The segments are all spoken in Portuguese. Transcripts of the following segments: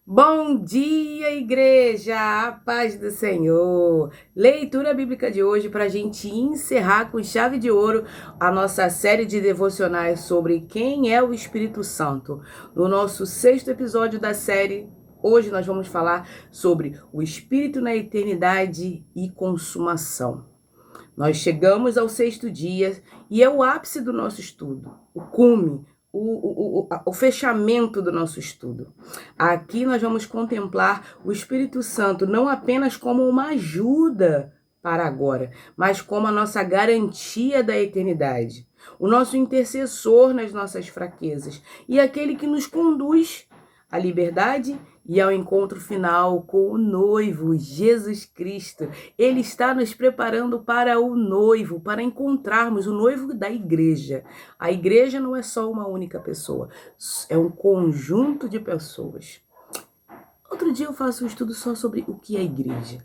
Bom dia, igreja! A paz do Senhor! Leitura bíblica de hoje para a gente encerrar com chave de ouro a nossa série de devocionais sobre quem é o Espírito Santo. No nosso sexto episódio da série, hoje nós vamos falar sobre o Espírito na eternidade e consumação. Nós chegamos ao sexto dia e é o ápice do nosso estudo, o cume, o fechamento do nosso estudo. Aqui nós vamos contemplar o Espírito Santo não apenas como uma ajuda para agora, mas como a nossa garantia da eternidade, o nosso intercessor nas nossas fraquezas e aquele que nos conduz à liberdade e ao encontro final com o noivo, Jesus Cristo. Ele está nos preparando para o noivo, para encontrarmos o noivo da igreja. A igreja não é só uma única pessoa, é um conjunto de pessoas. Outro dia eu faço um estudo só sobre o que é igreja.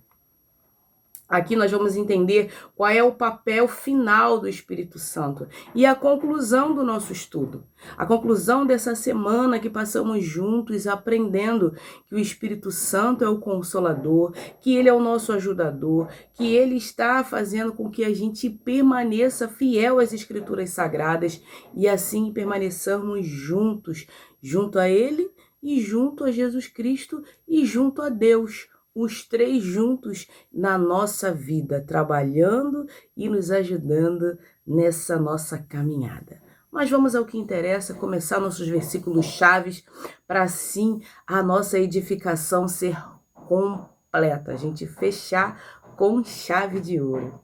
Aqui nós vamos entender qual é o papel final do Espírito Santo e a conclusão do nosso estudo. A conclusão dessa semana que passamos juntos aprendendo que o Espírito Santo é o Consolador, que ele é o nosso ajudador, que ele está fazendo com que a gente permaneça fiel às Escrituras Sagradas e assim permaneçamos juntos, junto a ele e junto a Jesus Cristo e junto a Deus. Os três juntos na nossa vida, trabalhando e nos ajudando nessa nossa caminhada. Mas vamos ao que interessa, começar nossos versículos chaves, para assim a nossa edificação ser completa, a gente fechar com chave de ouro.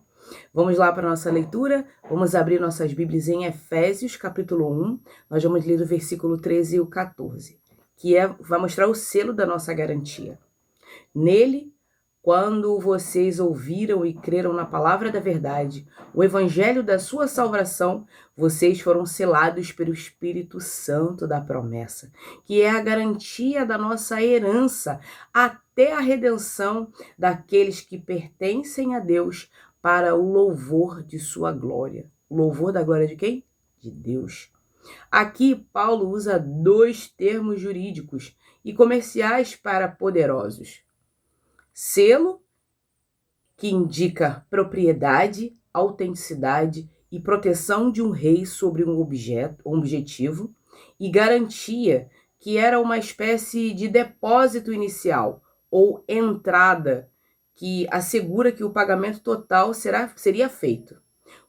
Vamos lá para a nossa leitura, vamos abrir nossas Bíblias em Efésios, capítulo 1, nós vamos ler o versículo 13 e o 14, que vai mostrar o selo da nossa garantia. Nele, quando vocês ouviram e creram na palavra da verdade, o evangelho da sua salvação, vocês foram selados pelo Espírito Santo da promessa, que é a garantia da nossa herança até a redenção daqueles que pertencem a Deus para o louvor de sua glória. O louvor da glória de quem? De Deus. Aqui, Paulo usa dois termos jurídicos e comerciais para poderosos. Selo, que indica propriedade, autenticidade e proteção de um rei sobre um objetivo, e garantia, que era uma espécie de depósito inicial ou entrada, que assegura que o pagamento total seria feito.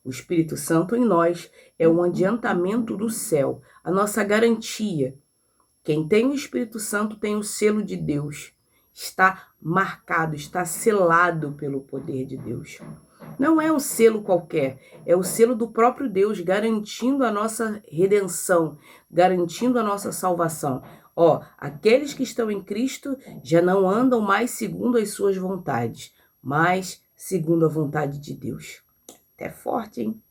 O Espírito Santo em nós é um adiantamento do céu, a nossa garantia. Quem tem o Espírito Santo tem o selo de Deus. Está marcado, está selado pelo poder de Deus. Não é um selo qualquer, é o selo do próprio Deus, garantindo a nossa redenção, garantindo a nossa salvação. Aqueles que estão em Cristo já não andam mais segundo as suas vontades, mas segundo a vontade de Deus. Até forte, hein?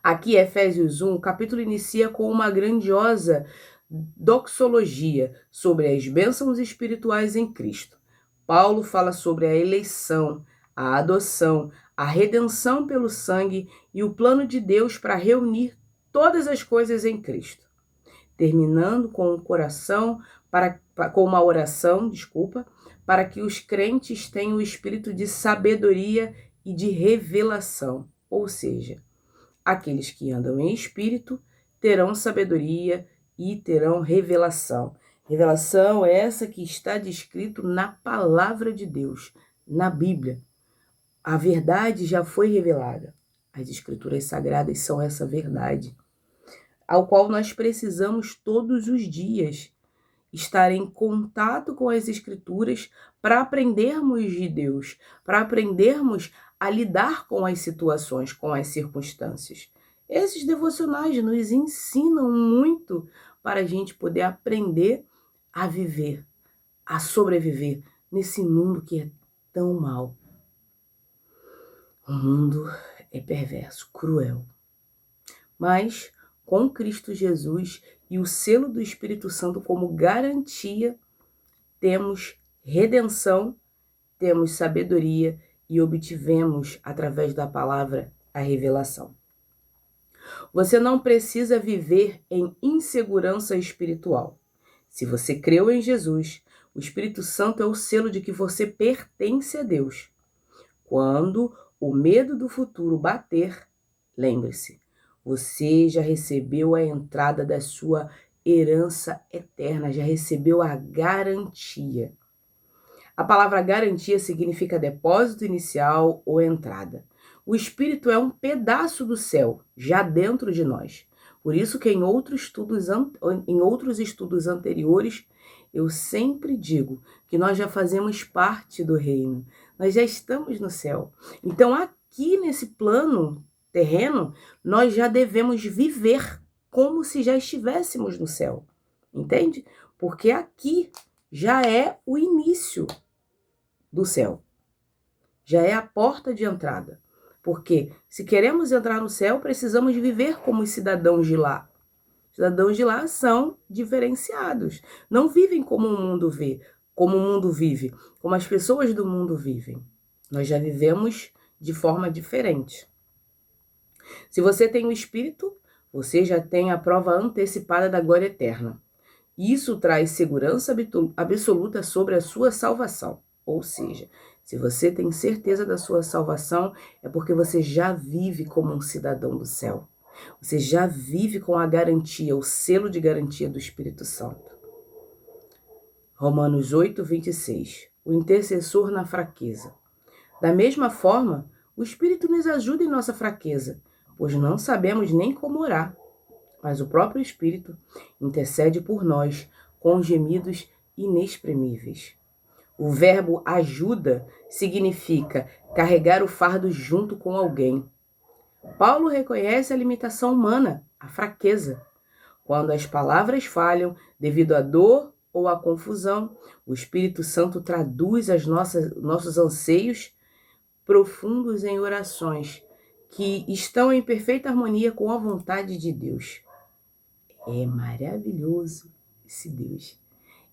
Aqui, Efésios 1, o capítulo inicia com uma grandiosa doxologia sobre as bênçãos espirituais em Cristo. Paulo fala sobre a eleição, a adoção, a redenção pelo sangue e o plano de Deus para reunir todas as coisas em Cristo. Terminando com uma oração, para que os crentes tenham o espírito de sabedoria e de revelação, ou seja, aqueles que andam em espírito terão sabedoria e terão revelação. Revelação é essa que está descrito na palavra de Deus, na Bíblia. A verdade já foi revelada. As Escrituras Sagradas são essa verdade, ao qual nós precisamos todos os dias estar em contato com as Escrituras para aprendermos de Deus, para aprendermos a lidar com as situações, com as circunstâncias. Esses devocionais nos ensinam muito para a gente poder aprender a viver, a sobreviver nesse mundo que é tão mau. O mundo é perverso, cruel. Mas com Cristo Jesus e o selo do Espírito Santo como garantia, temos redenção, temos sabedoria e obtivemos, através da palavra, a revelação. Você não precisa viver em insegurança espiritual. Se você creu em Jesus, o Espírito Santo é o selo de que você pertence a Deus. Quando o medo do futuro bater, lembre-se, você já recebeu a entrada da sua herança eterna, já recebeu a garantia. A palavra garantia significa depósito inicial ou entrada. O Espírito é um pedaço do céu, já dentro de nós. Por isso que em outros estudos anteriores, eu sempre digo que nós já fazemos parte do reino. Nós já estamos no céu. Então, aqui nesse plano terreno, nós já devemos viver como se já estivéssemos no céu. Entende? Porque aqui já é o início do céu. Já é a porta de entrada. Porque se queremos entrar no céu, precisamos viver como os cidadãos de lá. Os cidadãos de lá são diferenciados. Não vivem como o mundo vê, como o mundo vive, como as pessoas do mundo vivem. Nós já vivemos de forma diferente. Se você tem o Espírito, você já tem a prova antecipada da glória eterna. Isso traz segurança absoluta sobre a sua salvação. Ou seja, se você tem certeza da sua salvação, é porque você já vive como um cidadão do céu. Você já vive com a garantia, o selo de garantia do Espírito Santo. Romanos 8, 26. O intercessor na fraqueza. Da mesma forma, o Espírito nos ajuda em nossa fraqueza, pois não sabemos nem como orar. Mas o próprio Espírito intercede por nós com gemidos inexprimíveis. O verbo ajuda significa carregar o fardo junto com alguém. Paulo reconhece a limitação humana, a fraqueza. Quando as palavras falham devido à dor ou à confusão, o Espírito Santo traduz nossos anseios profundos em orações que estão em perfeita harmonia com a vontade de Deus. É maravilhoso esse Deus.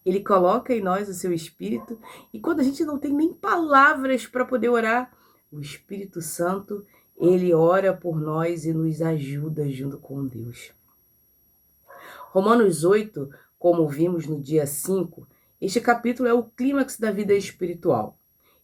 Ele coloca em nós o seu Espírito e quando a gente não tem nem palavras para poder orar, o Espírito Santo, ele ora por nós e nos ajuda junto com Deus. Romanos 8, como vimos no dia 5, este capítulo é o clímax da vida espiritual.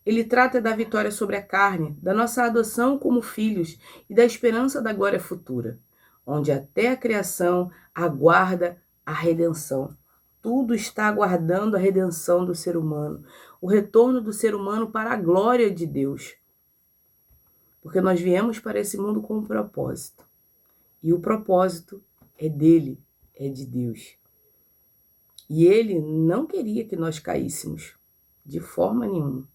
Ele trata da vitória sobre a carne, da nossa adoção como filhos e da esperança da glória futura, onde até a criação aguarda a redenção. Tudo está aguardando a redenção do ser humano, o retorno do ser humano para a glória de Deus. Porque nós viemos para esse mundo com um propósito. E o propósito é dele, é de Deus. E ele não queria que nós caíssemos, de forma nenhuma.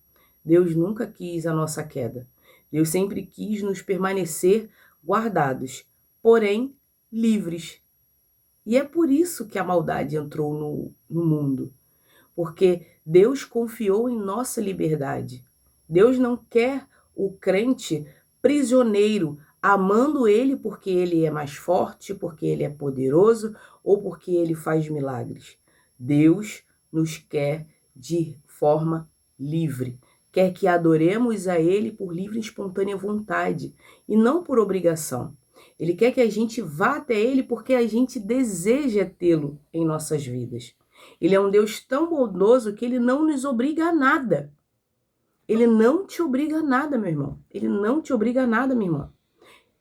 Deus nunca quis a nossa queda. Deus sempre quis nos permanecer guardados, porém livres. E é por isso que a maldade entrou no mundo. Porque Deus confiou em nossa liberdade. Deus não quer o crente prisioneiro, amando ele porque ele é mais forte, porque ele é poderoso ou porque ele faz milagres. Deus nos quer de forma livre. Quer que adoremos a ele por livre e espontânea vontade e não por obrigação. Ele quer que a gente vá até ele porque a gente deseja tê-lo em nossas vidas. Ele é um Deus tão bondoso que ele não nos obriga a nada. Ele não te obriga a nada, meu irmão. Ele não te obriga a nada, minha irmã.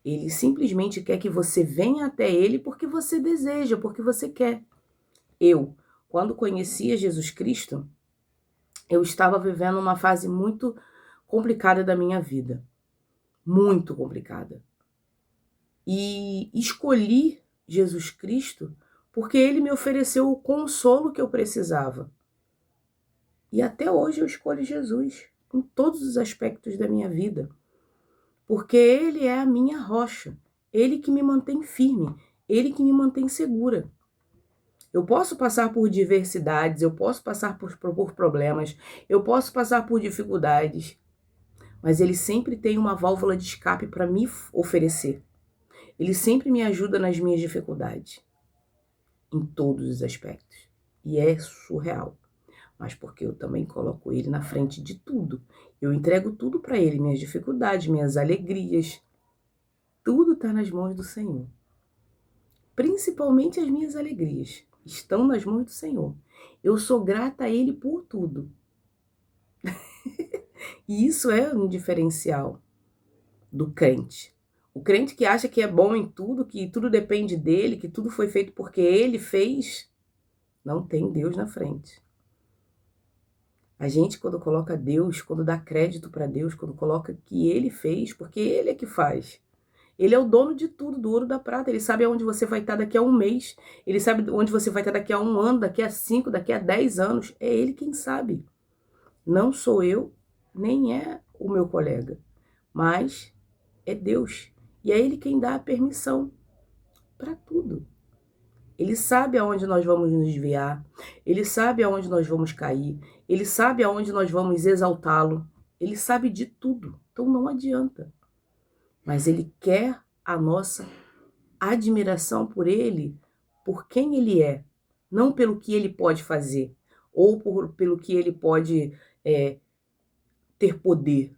Ele simplesmente quer que você venha até ele porque você deseja, porque você quer. Eu, quando conhecia Jesus Cristo, eu estava vivendo uma fase muito complicada da minha vida. Muito complicada. E escolhi Jesus Cristo porque ele me ofereceu o consolo que eu precisava. E até hoje eu escolho Jesus em todos os aspectos da minha vida. Porque ele é a minha rocha. Ele que me mantém firme. Ele que me mantém segura. Eu posso passar por diversidades, eu posso passar por problemas, eu posso passar por dificuldades. Mas ele sempre tem uma válvula de escape para me oferecer. Ele sempre me ajuda nas minhas dificuldades. Em todos os aspectos. E é surreal. Mas porque eu também coloco ele na frente de tudo. Eu entrego tudo para ele, minhas dificuldades, minhas alegrias. Tudo está nas mãos do Senhor. Principalmente as minhas alegrias. estão nas mãos do Senhor. Eu sou grata a Ele por tudo. E isso é um diferencial do crente. O crente que acha que é bom em tudo, que tudo depende dele, que tudo foi feito porque ele fez, não tem Deus na frente. A gente, quando coloca Deus, quando dá crédito para Deus, quando coloca que Ele fez, porque Ele é que faz. Ele é o dono de tudo, do ouro e da prata. Ele sabe aonde você vai estar daqui a um mês. Ele sabe onde você vai estar daqui a 1 ano, daqui a 5, daqui a 10 anos. É Ele quem sabe. Não sou eu, nem é o meu colega. Mas é Deus. E é Ele quem dá a permissão para tudo. Ele sabe aonde nós vamos nos desviar, Ele sabe aonde nós vamos cair, Ele sabe aonde nós vamos exaltá-lo, Ele sabe de tudo, então não adianta. Mas Ele quer a nossa admiração por Ele, por quem Ele é, não pelo que Ele pode fazer, ou pelo que Ele pode ter poder.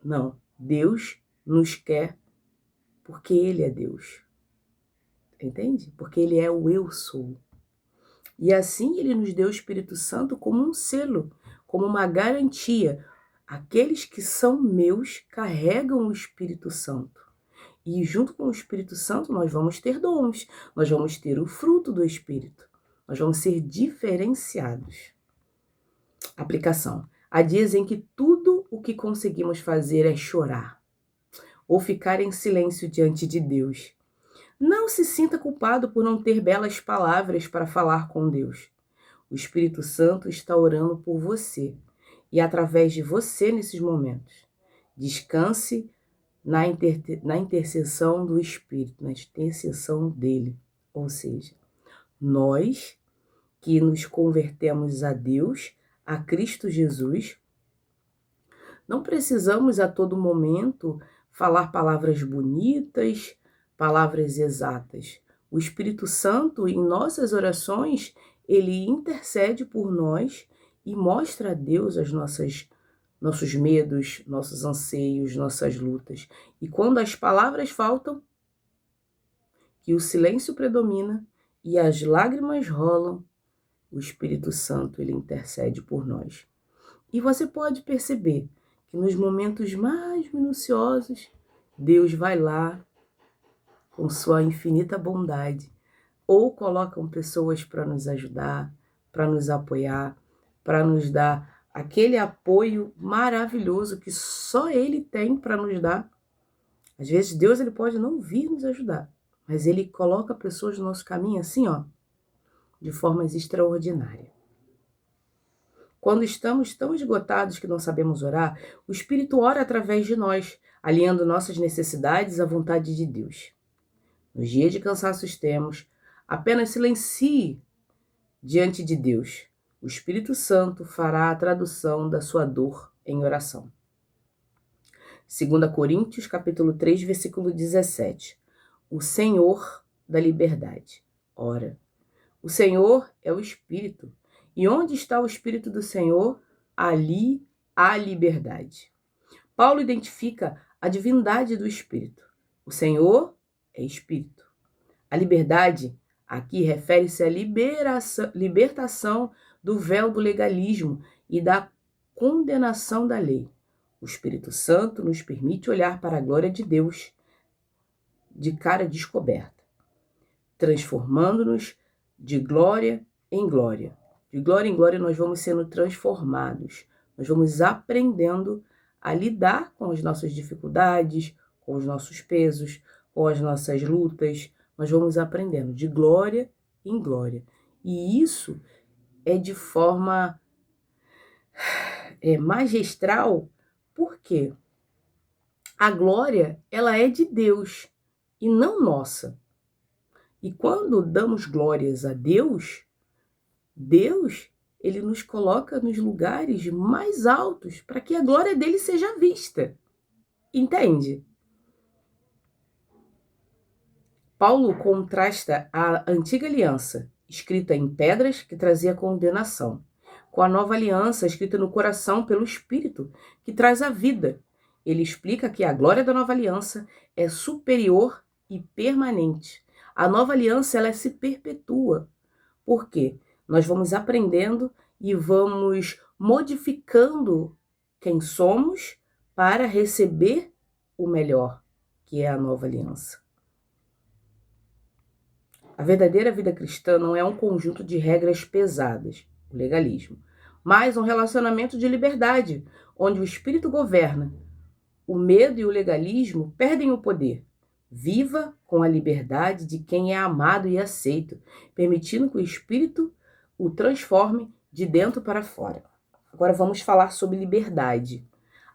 Não, Deus nos quer porque Ele é Deus. Entende? Porque Ele é o eu sou. E assim Ele nos deu o Espírito Santo como um selo, como uma garantia. Aqueles que são meus carregam o Espírito Santo. E junto com o Espírito Santo nós vamos ter dons, nós vamos ter o fruto do Espírito. Nós vamos ser diferenciados. Aplicação. Há dias em que tudo o que conseguimos fazer é chorar ou ficar em silêncio diante de Deus. Não se sinta culpado por não ter belas palavras para falar com Deus. O Espírito Santo está orando por você e através de você nesses momentos. Descanse na intercessão do Espírito, na intercessão dele. Ou seja, nós que nos convertemos a Deus, a Cristo Jesus, não precisamos a todo momento falar palavras bonitas, palavras exatas. O Espírito Santo, em nossas orações, ele intercede por nós e mostra a Deus nossos medos, nossos anseios, nossas lutas. E quando as palavras faltam, que o silêncio predomina e as lágrimas rolam, o Espírito Santo ele intercede por nós. E você pode perceber que nos momentos mais minuciosos, Deus vai lá com sua infinita bondade, ou colocam pessoas para nos ajudar, para nos apoiar, para nos dar aquele apoio maravilhoso que só Ele tem para nos dar. Às vezes Deus ele pode não vir nos ajudar, mas Ele coloca pessoas no nosso caminho assim, de formas extraordinárias. Quando estamos tão esgotados que não sabemos orar, o Espírito ora através de nós, alinhando nossas necessidades à vontade de Deus. Nos dias de cansaço extremos, apenas silencie diante de Deus. O Espírito Santo fará a tradução da sua dor em oração. 2 Coríntios, capítulo 3, versículo 17. O Senhor da liberdade. Ora, o Senhor é o Espírito. E onde está o Espírito do Senhor, ali há liberdade. Paulo identifica a divindade do Espírito. O Senhor é Espírito. A liberdade aqui refere-se à libertação do véu do legalismo e da condenação da lei. O Espírito Santo nos permite olhar para a glória de Deus de cara descoberta, transformando-nos de glória em glória. De glória em glória nós vamos sendo transformados, nós vamos aprendendo a lidar com as nossas dificuldades, com os nossos pesos, com as nossas lutas, nós vamos aprendendo de glória em glória. E isso é de forma magistral, porque a glória ela é de Deus e não nossa. E quando damos glórias a Deus, Deus ele nos coloca nos lugares mais altos para que a glória dele seja vista. Entende? Paulo contrasta a antiga aliança, escrita em pedras, que trazia condenação, com a nova aliança, escrita no coração pelo Espírito, que traz a vida. Ele explica que a glória da nova aliança é superior e permanente. A nova aliança ela se perpetua, Por quê? Nós vamos aprendendo e vamos modificando quem somos para receber o melhor, que é a nova aliança. A verdadeira vida cristã não é um conjunto de regras pesadas, o legalismo, mas um relacionamento de liberdade, onde o Espírito governa. O medo e o legalismo perdem o poder. Viva com a liberdade de quem é amado e aceito, permitindo que o Espírito o transforme de dentro para fora. Agora vamos falar sobre liberdade.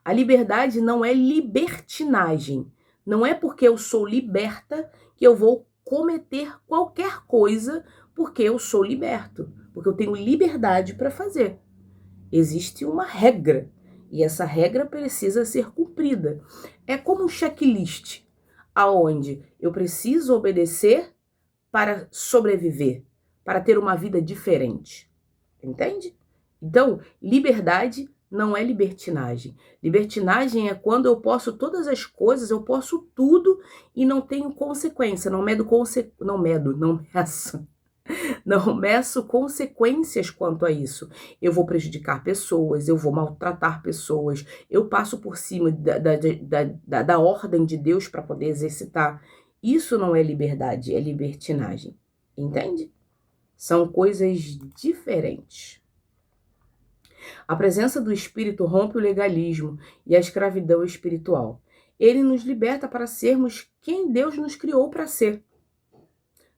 A liberdade não é libertinagem. Não é porque eu sou liberta que eu vou cometer qualquer coisa porque eu sou liberto, porque eu tenho liberdade para fazer. Existe uma regra e essa regra precisa ser cumprida. É como um checklist, aonde eu preciso obedecer para sobreviver, para ter uma vida diferente. Entende? Então, liberdade não é libertinagem. Libertinagem é quando eu posso todas as coisas, eu posso tudo e não tenho consequência, não meço. Não meço consequências quanto a isso. Eu vou prejudicar pessoas, eu vou maltratar pessoas, eu passo por cima da ordem de Deus para poder exercitar. Isso não é liberdade, é libertinagem. Entende? São coisas diferentes. A presença do Espírito rompe o legalismo e a escravidão espiritual. Ele nos liberta para sermos quem Deus nos criou para ser.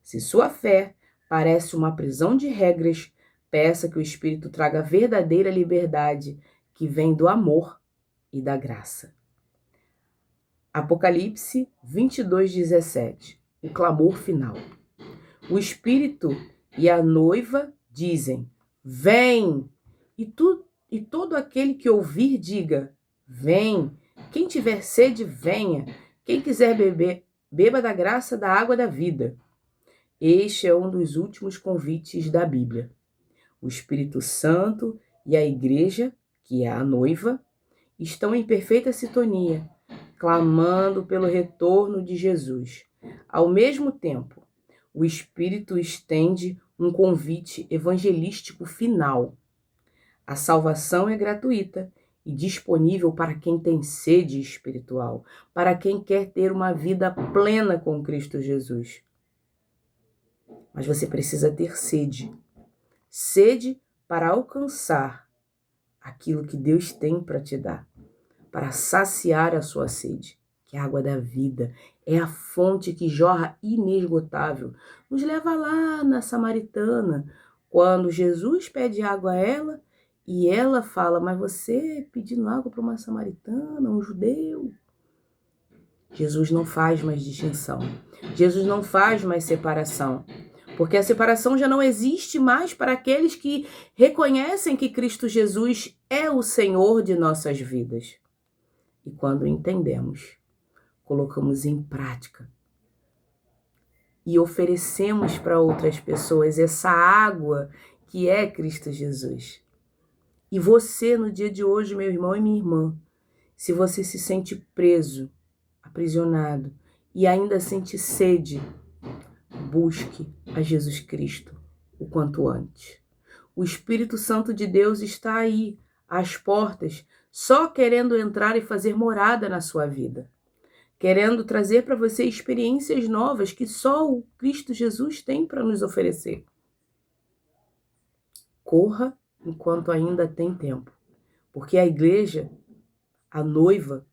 Se sua fé parece uma prisão de regras, peça que o Espírito traga a verdadeira liberdade que vem do amor e da graça. Apocalipse 22:17. O clamor final. O Espírito e a noiva dizem: vem! E todo aquele que ouvir diga: vem! Quem tiver sede, venha! Quem quiser beber, beba da graça da água da vida. Este é um dos últimos convites da Bíblia. O Espírito Santo e a Igreja, que é a noiva, estão em perfeita sintonia, clamando pelo retorno de Jesus. Ao mesmo tempo, o Espírito estende um convite evangelístico final. A salvação é gratuita e disponível para quem tem sede espiritual, para quem quer ter uma vida plena com Cristo Jesus. Mas você precisa ter sede. Sede para alcançar aquilo que Deus tem para te dar, para saciar a sua sede, que é a água da vida, é a fonte que jorra inesgotável. Nos leva lá na Samaritana, quando Jesus pede água a ela, e ela fala: mas você pedindo água para uma samaritana, um judeu? Jesus não faz mais distinção. Jesus não faz mais separação. Porque a separação já não existe mais para aqueles que reconhecem que Cristo Jesus é o Senhor de nossas vidas. E quando entendemos, colocamos em prática e oferecemos para outras pessoas essa água que é Cristo Jesus. E você, no dia de hoje, meu irmão e minha irmã, se você se sente preso, aprisionado e ainda sente sede, busque a Jesus Cristo o quanto antes. O Espírito Santo de Deus está aí, às portas, só querendo entrar e fazer morada na sua vida. Querendo trazer para você experiências novas que só o Cristo Jesus tem para nos oferecer. Corra enquanto ainda tem tempo, porque a igreja, a noiva,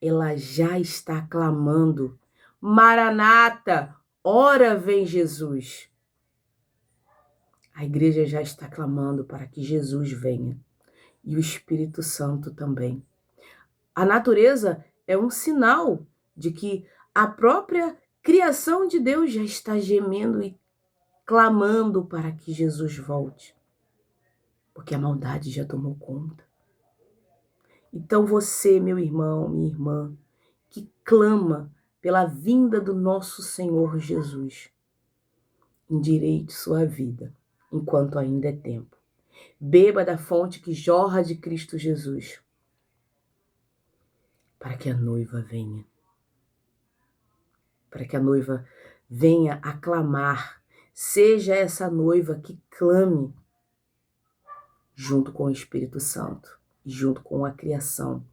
ela já está clamando: Maranata, ora vem Jesus. A igreja já está clamando para que Jesus venha. E o Espírito Santo também. A natureza é um sinal de que a própria criação de Deus já está gemendo e clamando para que Jesus volte. Porque a maldade já tomou conta. Então você, meu irmão, minha irmã, que clama pela vinda do nosso Senhor Jesus, endireite sua vida enquanto ainda é tempo. Beba da fonte que jorra de Cristo Jesus, para que a noiva venha. Para que a noiva venha aclamar, Seja essa noiva que clame junto com o Espírito Santo e junto com a criação,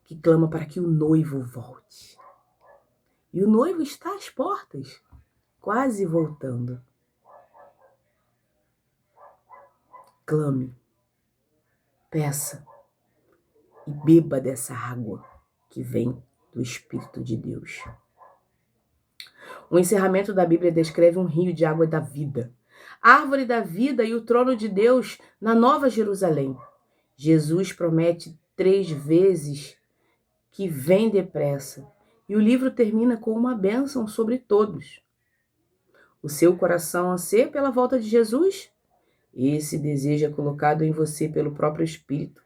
que clama para que o noivo volte. E o noivo está às portas, quase voltando. Clame, peça e beba dessa água que vem do Espírito de Deus. O encerramento da Bíblia descreve um rio de água da vida, a árvore da vida e o trono de Deus na Nova Jerusalém. Jesus promete 3 vezes que vem depressa, e o livro termina com uma bênção sobre todos. O seu coração anseia pela volta de Jesus? Esse desejo é colocado em você pelo próprio Espírito.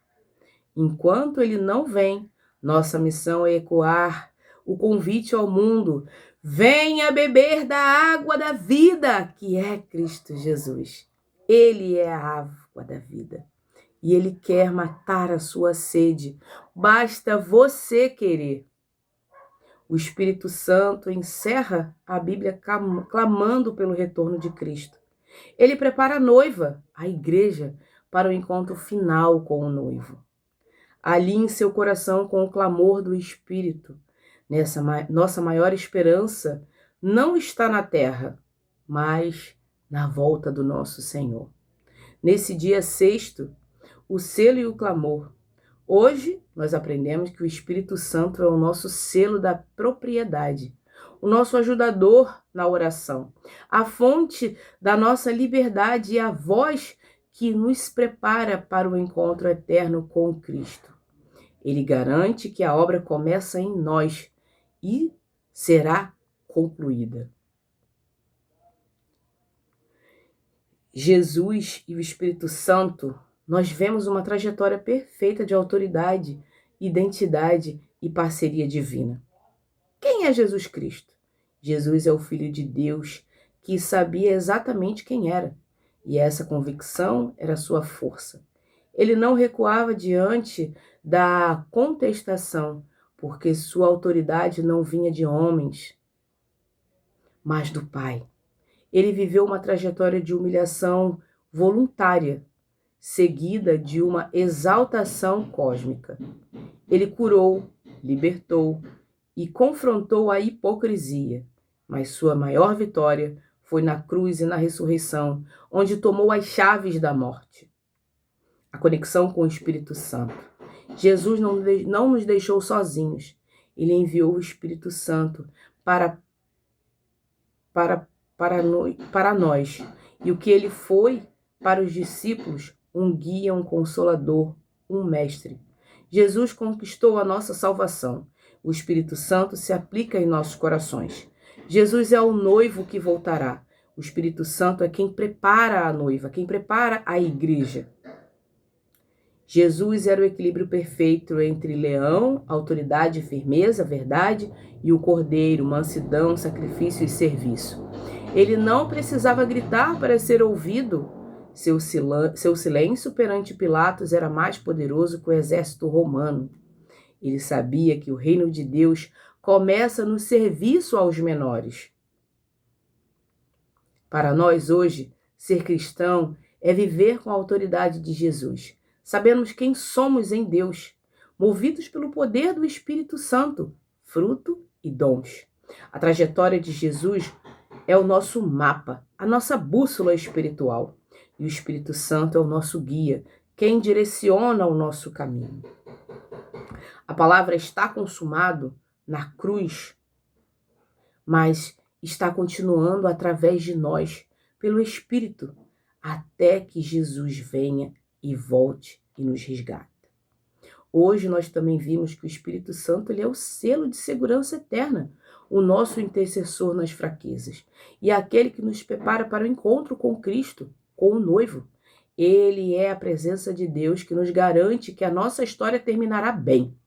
Enquanto ele não vem, nossa missão é ecoar o convite ao mundo: venha beber da água da vida, que é Cristo Jesus. Ele é a água da vida e ele quer matar a sua sede. Basta você querer. O Espírito Santo encerra a Bíblia clamando pelo retorno de Cristo. Ele prepara a noiva, a igreja, para o encontro final com o noivo. Alinhe seu coração com o clamor do Espírito. Nossa maior esperança não está na terra, mas na volta do nosso Senhor. Nesse dia sexto, o selo e o clamor. Hoje, nós aprendemos que o Espírito Santo é o nosso selo da propriedade, o nosso ajudador na oração, a fonte da nossa liberdade e a voz que nos prepara para o encontro eterno com Cristo. Ele garante que a obra começa em nós e será concluída. Jesus e o Espírito Santo, nós vemos uma trajetória perfeita de autoridade, identidade e parceria divina. Quem é Jesus Cristo? Jesus é o Filho de Deus que sabia exatamente quem era, e essa convicção era sua força. Ele não recuava diante da contestação, porque sua autoridade não vinha de homens, mas do Pai. Ele viveu uma trajetória de humilhação voluntária, seguida de uma exaltação cósmica. Ele curou, libertou e confrontou a hipocrisia, mas sua maior vitória foi na cruz e na ressurreição, onde tomou as chaves da morte. A conexão com o Espírito Santo. Jesus não nos deixou sozinhos. Ele enviou o Espírito Santo para nós. E o que ele foi para os discípulos, um guia, um consolador, um mestre. Jesus conquistou a nossa salvação. O Espírito Santo se aplica em nossos corações. Jesus é o noivo que voltará. O Espírito Santo é quem prepara a noiva, quem prepara a igreja. Jesus era o equilíbrio perfeito entre leão, autoridade e firmeza, verdade, e o cordeiro, mansidão, sacrifício e serviço. Ele não precisava gritar para ser ouvido. Seu silêncio perante Pilatos era mais poderoso que o exército romano. Ele sabia que o reino de Deus começa no serviço aos menores. Para nós hoje, ser cristão é viver com a autoridade de Jesus. Sabemos quem somos em Deus, movidos pelo poder do Espírito Santo, fruto e dons. A trajetória de Jesus é o nosso mapa, a nossa bússola espiritual. E o Espírito Santo é o nosso guia, quem direciona o nosso caminho. A palavra está consumado na cruz, mas está continuando através de nós, pelo Espírito, até que Jesus venha e volte e nos resgata. Hoje nós também vimos que o Espírito Santo ele é o selo de segurança eterna, o nosso intercessor nas fraquezas, e aquele que nos prepara para o encontro com Cristo, com o noivo. Ele é a presença de Deus que nos garante que a nossa história terminará bem.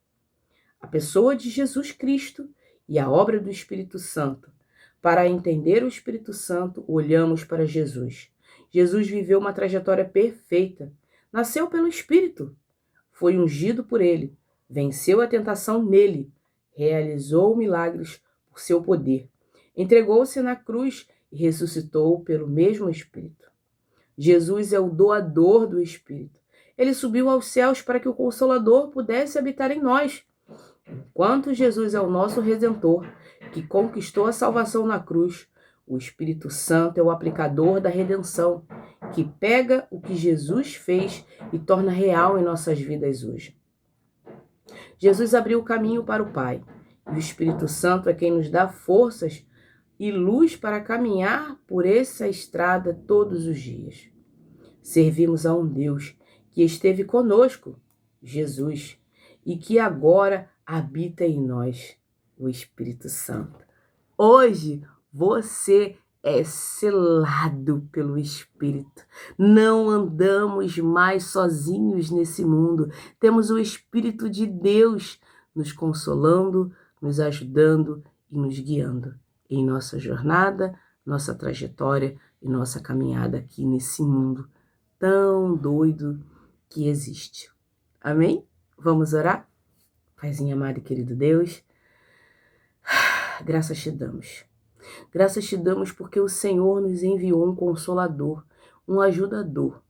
A pessoa de Jesus Cristo e a obra do Espírito Santo. Para entender o Espírito Santo, olhamos para Jesus. Jesus viveu uma trajetória perfeita. Nasceu pelo Espírito, foi ungido por ele, venceu a tentação nele, realizou milagres por seu poder, entregou-se na cruz e ressuscitou pelo mesmo Espírito. Jesus é o doador do Espírito. Ele subiu aos céus para que o Consolador pudesse habitar em nós. Enquanto Jesus é o nosso Redentor, que conquistou a salvação na cruz, o Espírito Santo é o aplicador da redenção, que pega o que Jesus fez e torna real em nossas vidas hoje. Jesus abriu o caminho para o Pai, e o Espírito Santo é quem nos dá forças e luz para caminhar por essa estrada todos os dias. Servimos a um Deus que esteve conosco, Jesus, e que agora habita em nós, o Espírito Santo. Hoje você é selado pelo Espírito. Não andamos mais sozinhos nesse mundo. Temos o Espírito de Deus nos consolando, nos ajudando e nos guiando em nossa jornada, nossa trajetória e nossa caminhada aqui nesse mundo tão doido que existe. Amém? Vamos orar? Paizinho amado e querido Deus, graças te damos. Graças te damos porque o Senhor nos enviou um consolador, um ajudador.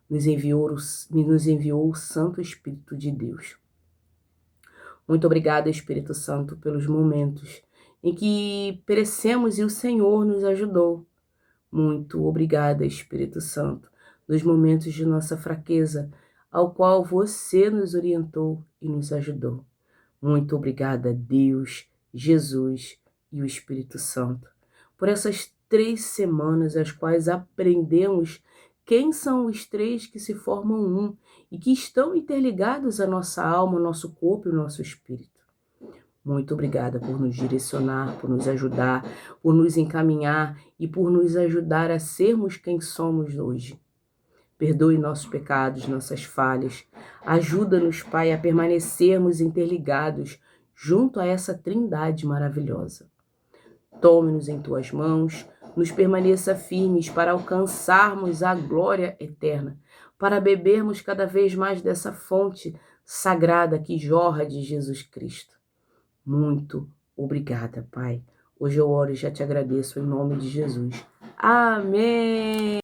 Nos enviou o Santo Espírito de Deus. Muito obrigada, Espírito Santo, pelos momentos em que perecemos e o Senhor nos ajudou. Muito obrigada, Espírito Santo, nos momentos de nossa fraqueza, ao qual você nos orientou e nos ajudou. Muito obrigada, Deus, Jesus e o Espírito Santo, por essas 3 semanas as quais aprendemos quem são os 3 que se formam um e que estão interligados à nossa alma, ao nosso corpo e ao nosso espírito. Muito obrigada por nos direcionar, por nos ajudar, por nos encaminhar e por nos ajudar a sermos quem somos hoje. Perdoe nossos pecados, nossas falhas. Ajuda-nos, Pai, a permanecermos interligados junto a essa trindade maravilhosa. Tome-nos em tuas mãos, nos permaneça firmes para alcançarmos a glória eterna, para bebermos cada vez mais dessa fonte sagrada que jorra de Jesus Cristo. Muito obrigada, Pai. Hoje eu oro e já te agradeço em nome de Jesus. Amém!